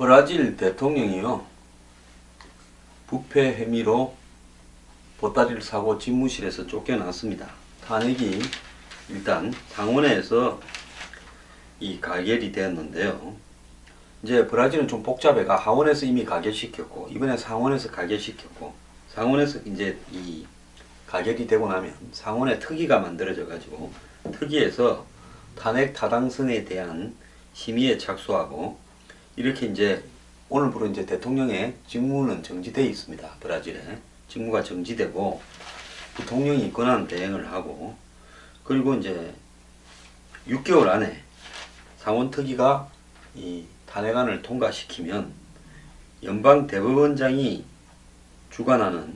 브라질 대통령이요, 부패 혐의로 보따리를 사고 집무실에서 쫓겨났습니다. 탄핵이 일단 상원에서 가결이 되었는데요. 이제 브라질은 좀 복잡해가 하원에서 이미 가결시켰고 이번에 상원에서 가결시켰고, 상원에서 이제 이 가결이 되고 나면 상원에 특위가 만들어져 가지고 특위에서 탄핵 타당성에 대한 심의에 착수하고, 이렇게 이제 오늘부로 이제 대통령의 직무는 정지되어 있습니다. 브라질에 직무가 정지되고 부통령이 권한 대행을 하고, 그리고 이제 6개월 안에 상원 특위가 이 탄핵안을 통과시키면 연방 대법원장이 주관하는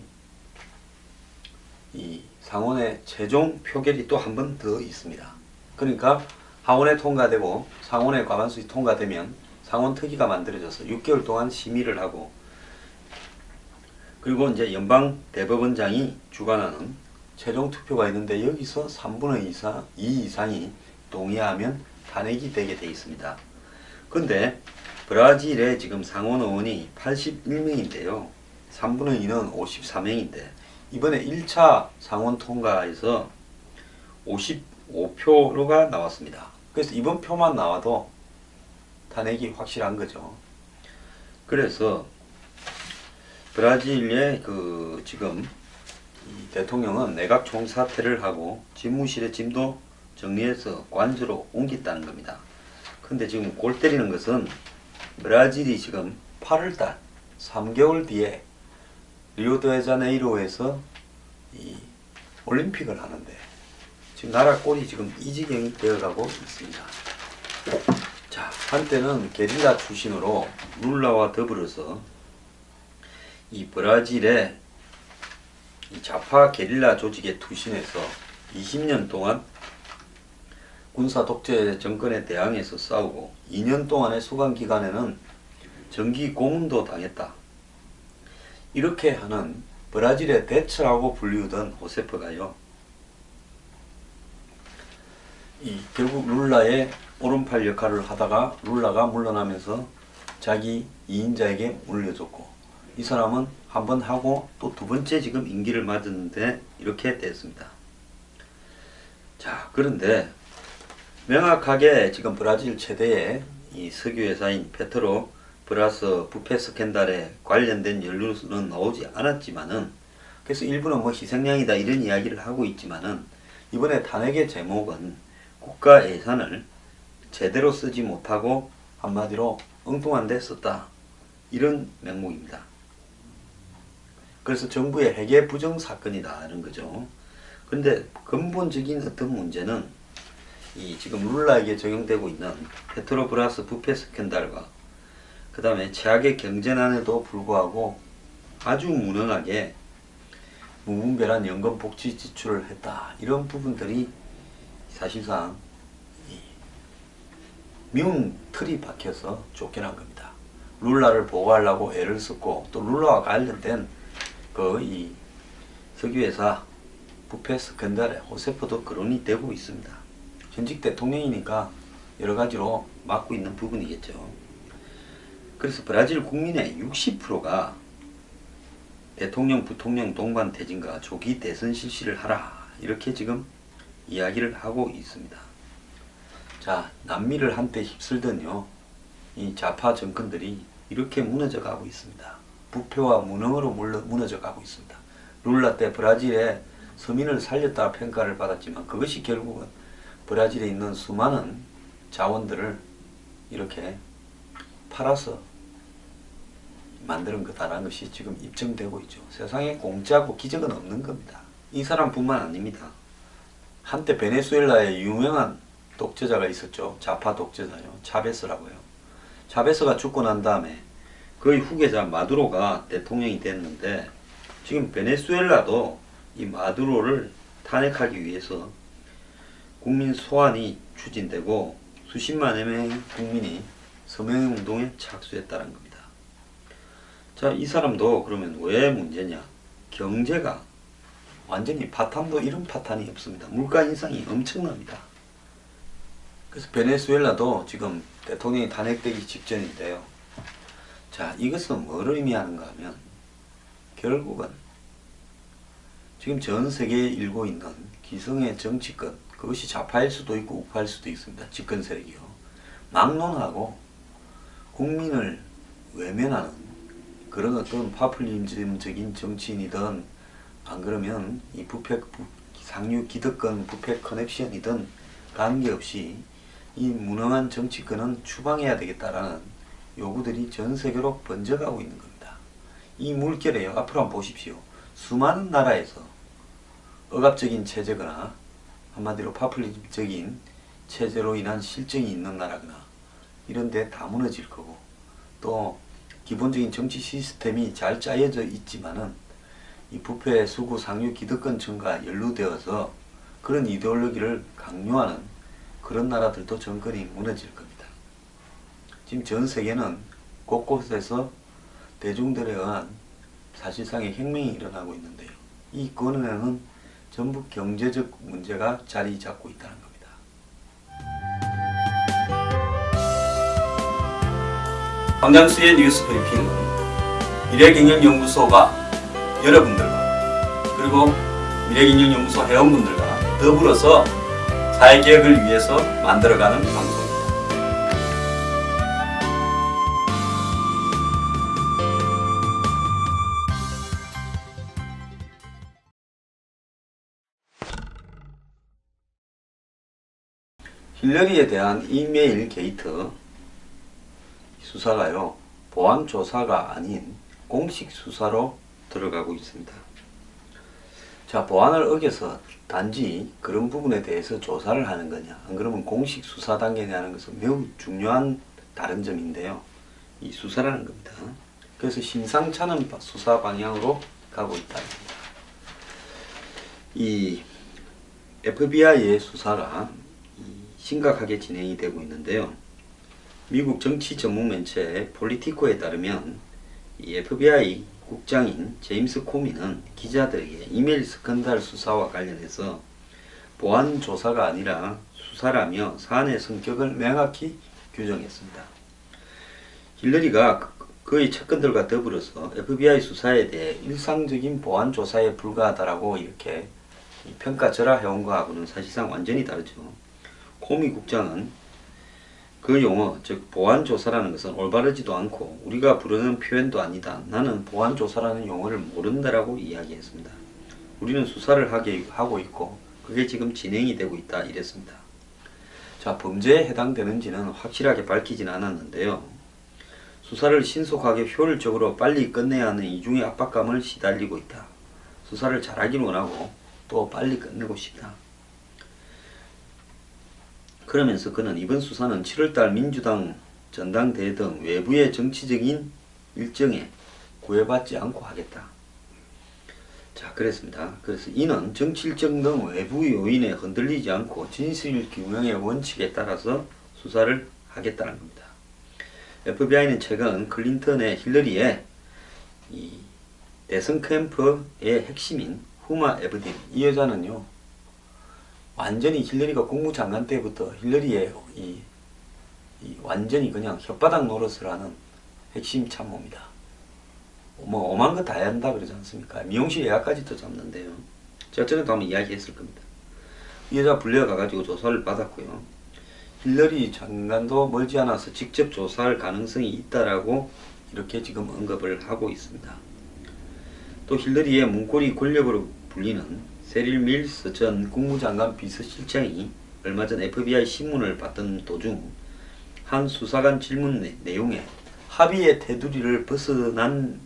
이 상원의 최종 표결이 또 한 번 더 있습니다. 그러니까 하원에 통과되고 상원의 과반수이 통과되면 상원 특위가 만들어져서 6개월 동안 심의를 하고, 그리고 이제 연방 대법원장이 주관하는 최종 투표가 있는데 여기서 3분의 2 이상이 동의하면 탄핵이 되게 돼 있습니다. 근데 브라질에 지금 상원 의원이 81명인데요. 3분의 2는 54명인데 이번에 1차 상원 통과에서 55표가 나왔습니다. 그래서 이번 표만 나와도 탄핵이 확실한 거죠. 그래서 브라질의 지금 이 대통령은 내각 총사퇴를 하고 집무실의 짐도 정리해서 관저로 옮겼다는 겁니다. 근데 지금 골 때리는 것은 브라질이 지금 8월달 3개월 뒤에 리오데자네이루에서 이 올림픽을 하는데 지금 나라 꼴이 지금 이 지경이 되어가고 있습니다. 자, 한때는 게릴라 출신으로 룰라와 더불어서 이 브라질의 이 좌파 게릴라 조직에 투신해서 20년 동안 군사 독재 정권에 대항해서 싸우고 2년 동안의 수감 기간에는 정기 고문도 당했다. 이렇게 하는 브라질의 대처라고 불리우던 호세프가요, 결국 룰라의 오른팔 역할을 하다가 룰라가 물러나면서 자기 2인자에게 물려줬고, 이 사람은 한 번 하고 또 두 번째 지금 임기를 맞았는데 이렇게 됐습니다. 자, 그런데 명확하게 지금 브라질 최대의 이 석유회사인 페트로 브라스 부패 스캔들에 관련된 연루는 나오지 않았지만은, 그래서 일부는 뭐 희생양이다 이런 이야기를 하고 있지만은, 이번에 탄핵의 제목은 국가 예산을 제대로 쓰지 못하고 한마디로 엉뚱한 데 썼다, 이런 명목입니다. 그래서 정부의 회계 부정 사건이다 이런 거죠. 그런데 근본적인 어떤 문제는 이 지금 룰라에게 적용되고 있는 페트로브라스 부패 스캔들과 그 다음에 최악의 경제난에도 불구하고 아주 무능하게 무분별한 연금 복지 지출을 했다, 이런 부분들이 사실상 미운 틀이 박혀서 쫓겨난 겁니다. 룰라를 보호하려고 애를 썼고, 또 룰라와 관련된 이 석유회사 부패 스캔들에 호세프도 거론이 되고 있습니다. 현직 대통령이니까 여러 가지로 맡고 있는 부분이겠죠. 그래서 브라질 국민의 60%가 대통령, 부통령 동반 퇴진과 조기 대선 실시를 하라, 이렇게 지금 이야기를 하고 있습니다. 자, 남미를 한때 휩쓸던요, 이 좌파 정권들이 이렇게 무너져 가고 있습니다. 부패와 무능으로 무너져 가고 있습니다. 룰라 때 브라질의 서민을 살렸다 평가를 받았지만 그것이 결국은 브라질에 있는 수많은 자원들을 이렇게 팔아서 만드는 거다라는 것이 지금 입증되고 있죠. 세상에 공짜고 기적은 없는 겁니다. 이 사람뿐만 아닙니다. 한때 베네수엘라에 유명한 독재자가 있었죠. 좌파 독재자요. 차베스라고요. 차베스가 죽고 난 다음에 그의 후계자 마두로가 대통령이 됐는데, 지금 베네수엘라도 이 마두로를 탄핵하기 위해서 국민 소환이 추진되고 수십만여 명의 국민이 서명운동에 착수했다는 겁니다. 자, 이 사람도 그러면 왜 문제냐? 경제가 완전히 파탄도 이런 파탄이 없습니다. 물가 인상이 엄청납니다. 그래서 베네수엘라도 지금 대통령이 탄핵되기 직전인데요. 자, 이것은 뭘 의미하는가 하면 결국은 지금 전 세계에 일고 있는 기성의 정치권, 그것이 좌파일 수도 있고 우파일 수도 있습니다. 집권 세력이요. 막론하고 국민을 외면하는 그런 어떤 파퓰리즘적인 정치인이든 안 그러면 이 부패 상류 기득권 부패 커넥션이든 관계없이 이 무능한 정치권은 추방해야 되겠다라는 요구들이 전 세계로 번져가고 있는 겁니다. 이 물결에요. 앞으로 한번 보십시오. 수많은 나라에서 억압적인 체제거나 한마디로 파퓰리즘적인 체제로 인한 실정이 있는 나라거나 이런데 다 무너질 거고, 또 기본적인 정치 시스템이 잘 짜여져 있지만은 이 부패 수구 상류 기득권층과 연루되어서 그런 이데올로기를 강요하는 그런 나라들도 정권이 무너질 겁니다. 지금 전 세계는 곳곳에서 대중들에 의한 사실상의 혁명이 일어나고 있는데요. 이 근원에는 전부 경제적 문제가 자리 잡고 있다는 겁니다. 황장수의 뉴스 브리핑은 미래경영연구소가 여러분들과 그리고 미래경영연구소 회원분들과 더불어서 사회개혁을 위해서 만들어가는 방송입니다. 힐러리에 대한 이메일 게이트 수사가요, 보안 조사가 아닌 공식 수사로 들어가고 있습니다. 자, 보안을 어겨서 단지 그런 부분에 대해서 조사를 하는 거냐, 안 그러면 공식 수사 단계냐는 것은 매우 중요한 다른 점인데요. 이 수사라는 겁니다. 그래서 심상찮은 수사 방향으로 가고 있다는 겁니다. 이 FBI의 수사가 심각하게 진행이 되고 있는데요. 미국 정치 전문 매체 폴리티코에 따르면 이 FBI 국장인 제임스 코미는 기자들에게 이메일 스캔들 수사와 관련해서 보안 조사가 아니라 수사라며 사안의 성격을 명확히 규정했습니다. 힐러리가 그의 측근들과 더불어서 FBI 수사에 대해 일상적인 보안 조사에 불과하다라고 이렇게 평가절하해온 것하고는 사실상 완전히 다르죠. 코미 국장은 그 용어, 즉 보안조사라는 것은 올바르지도 않고 우리가 부르는 표현도 아니다. 나는 보안조사라는 용어를 모른다라고 이야기했습니다. 우리는 수사를 하고 있고 그게 지금 진행이 되고 있다 이랬습니다. 자, 범죄에 해당되는지는 확실하게 밝히진 않았는데요. 수사를 신속하게 효율적으로 빨리 끝내야 하는 이중의 압박감을 시달리고 있다. 수사를 잘하길 원하고 또 빨리 끝내고 싶다. 그러면서 그는 이번 수사는 7월달 민주당 전당대회 등 외부의 정치적인 일정에 구애받지 않고 하겠다. 자, 그랬습니다. 그래서 이는 정치 일정 등 외부 요인에 흔들리지 않고 진실규명의 원칙에 따라서 수사를 하겠다는 겁니다. FBI는 최근 클린턴의 힐러리의 이 대선 캠프의 핵심인 후마 에브딘, 이 여자는요, 완전히 힐러리가 국무장관 때부터 힐러리의 완전히 그냥 혓바닥 노릇을 하는 핵심 참모입니다. 뭐 오만 거 다 한다 그러지 않습니까? 미용실 예약까지도 잡는데요. 제가 전에도 한번 이야기했을 겁니다. 이 여자 불려가가지고 조사를 받았고요. 힐러리 장관도 멀지 않아서 직접 조사할 가능성이 있다라고 이렇게 지금 언급을 하고 있습니다. 또 힐러리의 문고리 권력으로 불리는 세릴 밀스 전 국무장관 비서실장이 얼마 전 FBI 신문을 받던 도중 한 수사관 질문 내용에 합의의 테두리를 벗어난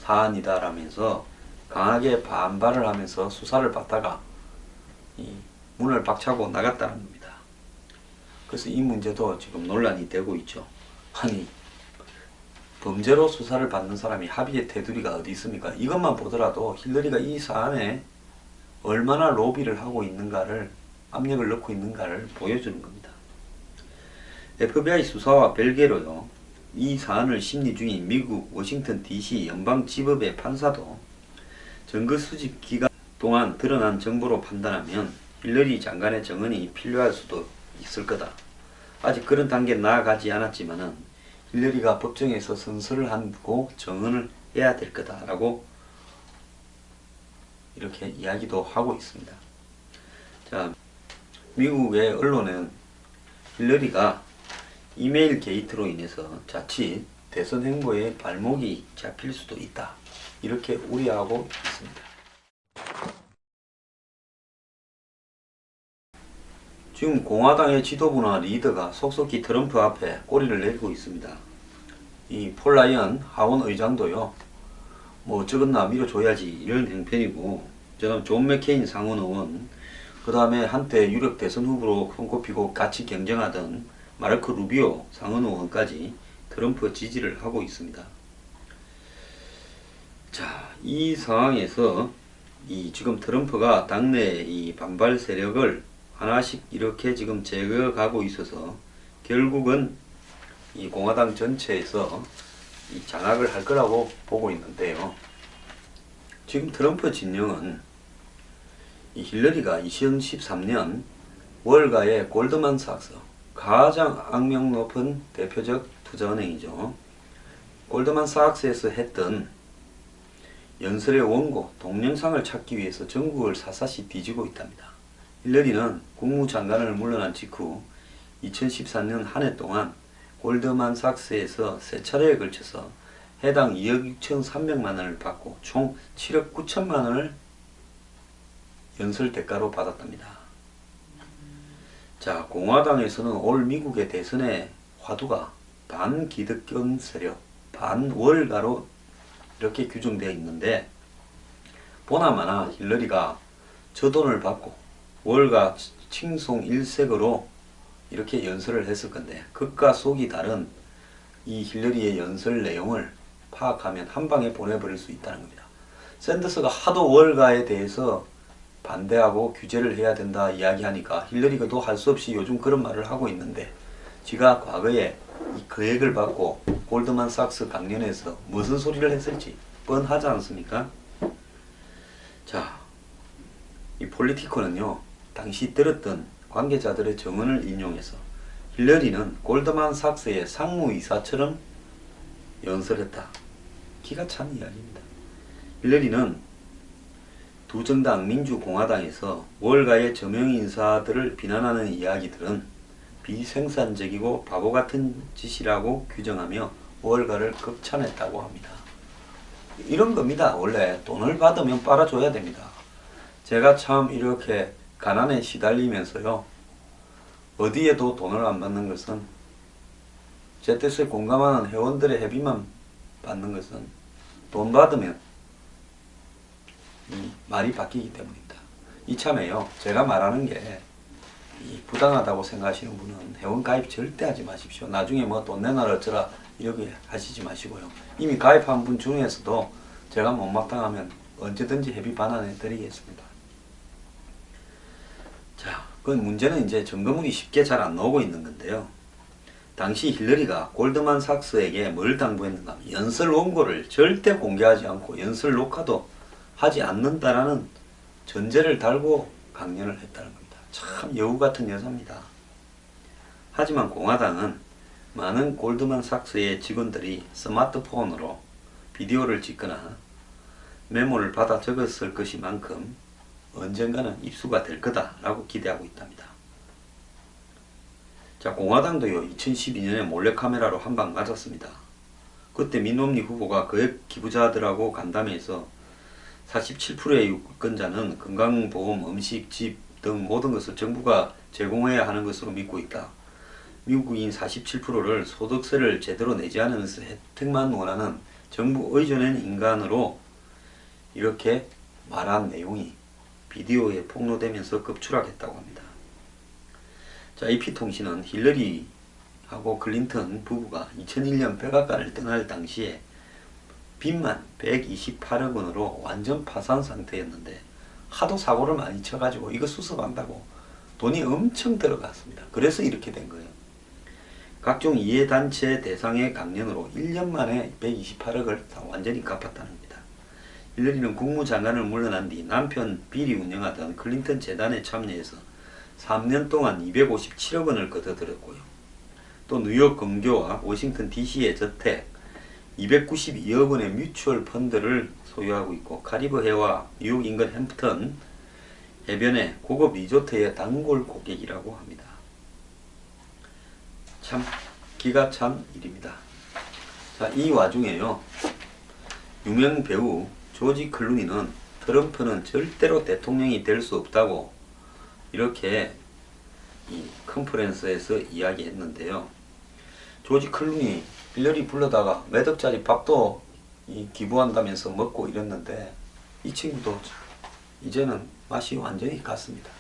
사안이다라면서 강하게 반발을 하면서 수사를 받다가 이 문을 박차고 나갔다는 겁니다. 그래서 이 문제도 지금 논란이 되고 있죠. 아니, 범죄로 수사를 받는 사람이 합의의 테두리가 어디 있습니까? 이것만 보더라도 힐러리가 이 사안에 얼마나 로비를 하고 있는가를, 압력을 넣고 있는가를 보여주는 겁니다. FBI 수사와 별개로요, 이 사안을 심리 중인 미국 워싱턴 DC 연방지법의 판사도 증거 수집 기간 동안 드러난 정보로 판단하면 힐러리 장관의 정언이 필요할 수도 있을 거다. 아직 그런 단계에 나아가지 않았지만은 힐러리가 법정에서 선서를 하고 정언을 해야 될 거다라고 이렇게 이야기도 하고 있습니다. 자, 미국의 언론은 힐러리가 이메일 게이트로 인해서 자칫 대선 행보에 발목이 잡힐 수도 있다, 이렇게 우려하고 있습니다. 지금 공화당의 지도부나 리더가 속속히 트럼프 앞에 꼬리를 내리고 있습니다. 이 폴 라이언 하원 의장도요, 뭐 어쩌겠나 밀어줘야지 이런 행편이고, 저는 존 맥케인 상원 의원, 그 다음에 한때 유력 대선 후보로 손꼽히고 같이 경쟁하던 마르코 루비오 상원 의원까지 트럼프 지지를 하고 있습니다. 자, 이 상황에서 이 지금 트럼프가 당내 이 반발 세력을 하나씩 이렇게 지금 제거가고 있어서 결국은 이 공화당 전체에서 이 장악을 할 거라고 보고 있는데요. 지금 트럼프 진영은 이 힐러리가 2013년 월가의 골드만삭스, 가장 악명 높은 대표적 투자은행이죠. 골드만삭스에서 했던 연설의 원고, 동영상을 찾기 위해서 전국을 샅샅이 뒤지고 있답니다. 힐러리는 국무장관을 물러난 직후 2014년 한 해 동안 골드만삭스에서 세 차례에 걸쳐서 해당 2억 6,300만 원을 받고 총 7억 9천만 원을 연설 대가로 받았답니다. 자, 공화당에서는 올 미국의 대선의 화두가 반기득권 세력, 반월가로 이렇게 규정되어 있는데, 보나마나 힐러리가 저 돈을 받고 월가 칭송 일색으로 이렇게 연설을 했을 건데, 극과 속이 다른 이 힐러리의 연설 내용을 파악하면 한 방에 보내버릴 수 있다는 겁니다. 샌더스가 하도 월가에 대해서 반대하고 규제를 해야 된다 이야기하니까 힐러리가도 할 수 없이 요즘 그런 말을 하고 있는데, 지가 과거에 이 거액을 받고 골드만삭스 강연에서 무슨 소리를 했을지 뻔하지 않습니까? 자, 이 폴리티코는요, 당시 들었던 관계자들의 증언을 인용해서 힐러리는 골드만삭스의 상무이사처럼 연설했다, 기가 찬 이야기입니다. 힐러리는 두 정당 민주공화당에서 월가의 저명 인사들을 비난하는 이야기들은 비생산적이고 바보같은 짓이라고 규정하며 월가를 극찬했다고 합니다. 이런 겁니다. 원래 돈을 받으면 빨아줘야 됩니다. 제가 참 이렇게 가난에 시달리면서요, 어디에도 돈을 안 받는 것은, 제 뜻에 공감하는 회원들의 회비만 받는 것은 돈 받으면 이 말이 바뀌기 때문입니다. 이참에요, 제가 말하는 게 부당하다고 생각하시는 분은 회원 가입 절대 하지 마십시오. 나중에 뭐 돈 내놔라 어쩌라 이렇게 하시지 마시고요. 이미 가입한 분 중에서도 제가 못마땅하면 언제든지 회비 반환해 드리겠습니다. 자, 그 문제는 이제 증거물이 쉽게 잘 안 나오고 있는 건데요. 당시 힐러리가 골드만삭스에게 뭘 당부했는가 하면 연설 원고를 절대 공개하지 않고 연설 녹화도 하지 않는다라는 전제를 달고 강연을 했다는 겁니다. 참 여우 같은 여자입니다. 하지만 공화당은 많은 골드만삭스의 직원들이 스마트폰으로 비디오를 찍거나 메모를 받아 적었을 것이만큼 언젠가는 입수가 될 거다라고 기대하고 있답니다. 자, 공화당도요, 2012년에 몰래카메라로 한 방 맞았습니다. 그때 민rom니 후보가 거액 기부자들하고 간담회에서 47%의 유권자는 건강보험, 음식, 집 등 모든 것을 정부가 제공해야 하는 것으로 믿고 있다. 미국인 47%를 소득세를 제대로 내지 않으면서 혜택만 원하는 정부 의존한 인간으로 이렇게 말한 내용이 비디오에 폭로되면서 급추락했다고 합니다. 자, AP통신은 힐러리하고 클린턴 부부가 2001년 백악관을 떠날 당시에 빚만 128억 원으로 완전 파산 상태였는데, 하도 사고를 많이 쳐가지고 이거 수습한다고 돈이 엄청 들어갔습니다. 그래서 이렇게 된 거예요. 각종 이해단체 대상의 강연으로 1년 만에 128억을 다 완전히 갚았다는 겁니다. 힐러리는 국무장관을 물러난 뒤 남편 빌이 운영하던 클린턴 재단에 참여해서 3년 동안 257억 원을 거둬들였고요. 또 뉴욕 근교와 워싱턴 DC의 저택, 292억 원의 뮤추얼 펀드를 소유하고 있고 카리브 해와 뉴욕 인근 햄프턴 해변의 고급 리조트의 단골 고객이라고 합니다. 참 기가 찬 일입니다. 자, 이 와중에요, 유명 배우 조지 클루니는 트럼프는 절대로 대통령이 될 수 없다고 이렇게 이 컨퍼런스에서 이야기했는데요. 조지 클루니 일렬이 불러다가 몇 억짜리 밥도 기부한다면서 먹고 이랬는데 이 친구도 이제는 맛이 완전히 갔습니다.